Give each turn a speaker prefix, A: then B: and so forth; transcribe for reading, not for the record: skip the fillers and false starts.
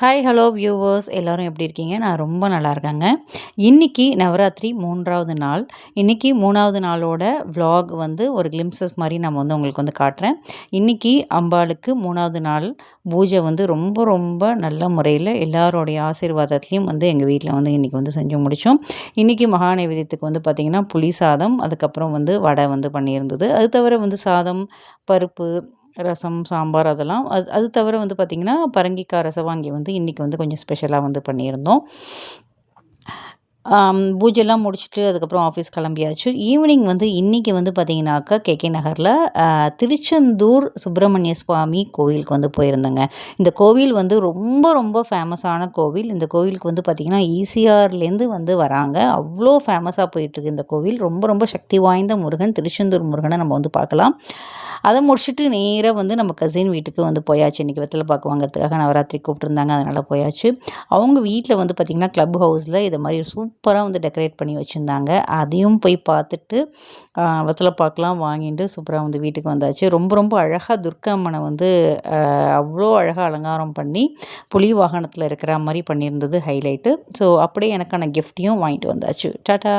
A: Hi hello viewers எல்லோரும் எப்படி இருக்கீங்க? நான் ரொம்ப நல்லா இருக்கேங்க. இன்றைக்கி நவராத்திரி 3வது நாள். இன்றைக்கி 3வது நாளோட vlog வந்து ஒரு கிளிம்சஸ் மாதிரி நம்ம வந்து உங்களுக்கு வந்து காட்டுறேன். இன்றைக்கி அம்பாளுக்கு 3வது நாள் பூஜை வந்து ரொம்ப ரொம்ப நல்ல முறையில் எல்லாரோடைய ஆசீர்வாதத்துலேயும் வந்து எங்கள் வீட்டில் வந்து இன்றைக்கி வந்து செஞ்சு முடித்தோம். இன்றைக்கி மகா நைவேத்தியத்துக்கு வந்து பார்த்திங்கன்னா புளி சாதம், அதுக்கப்புறம் வந்து வடை வந்து பண்ணியிருந்தது. அது தவிர வந்து சாதம், பருப்பு, ரசம், சாம்பார் அதெல்லாம் அது தவிர வந்து பார்த்திங்கன்னா பரங்கிக்காய் ரசவாங்கி வந்து இன்றைக்கி வந்து கொஞ்சம் ஸ்பெஷலாக வந்து பண்ணியிருந்தோம். பூஜைலாம் முடிச்சுட்டு அதுக்கப்புறம் ஆஃபீஸ் கிளம்பியாச்சு. ஈவினிங் வந்து இன்றைக்கி வந்து பார்த்திங்கனாக்கா கேகே நகரில் திருச்செந்தூர் சுப்பிரமணிய சுவாமி கோவிலுக்கு வந்து போயிருந்தேங்க. இந்த கோவில் வந்து ரொம்ப ரொம்ப ஃபேமஸான கோவில். இந்த கோவிலுக்கு வந்து பார்த்திங்கன்னா ஈசிஆர்லேருந்து வந்து வராங்க. அவ்வளோ ஃபேமஸாக போயிட்டுருக்கு இந்த கோவில். ரொம்ப ரொம்ப சக்தி வாய்ந்த முருகன், திருச்செந்தூர் முருகனை நம்ம வந்து பார்க்கலாம். அதை முடிச்சுட்டு நேராக வந்து நம்ம கசின் வீட்டுக்கு வந்து போயாச்சு. இன்றைக்கி வெத்தலை பாக்கு வாங்கிறதுக்காக நவராத்திரி கூப்பிட்டுருந்தாங்க, அதனால் போயாச்சு. அவங்க வீட்டில் வந்து பார்த்திங்கன்னா கிளப் ஹவுஸில் இதை மாதிரி சூப்பராக வந்து டெக்கரேட் பண்ணி வச்சுருந்தாங்க. அதையும் போய் பார்த்துட்டு வெத்தலை பாக்கெலாம் வாங்கிட்டு சூப்பராக வந்து வீட்டுக்கு வந்தாச்சு. ரொம்ப ரொம்ப அழகாக துர்க்கை அம்மனை வந்து அவ்வளோ அழகாக அலங்காரம் பண்ணி புலி வாகனத்தில் இருக்கிற மாதிரி பண்ணியிருந்தது ஹைலைட்டு. ஸோ அப்படியே எனக்கான கிஃப்ட்டையும் வாங்கிட்டு வந்தாச்சு. டாட்டா.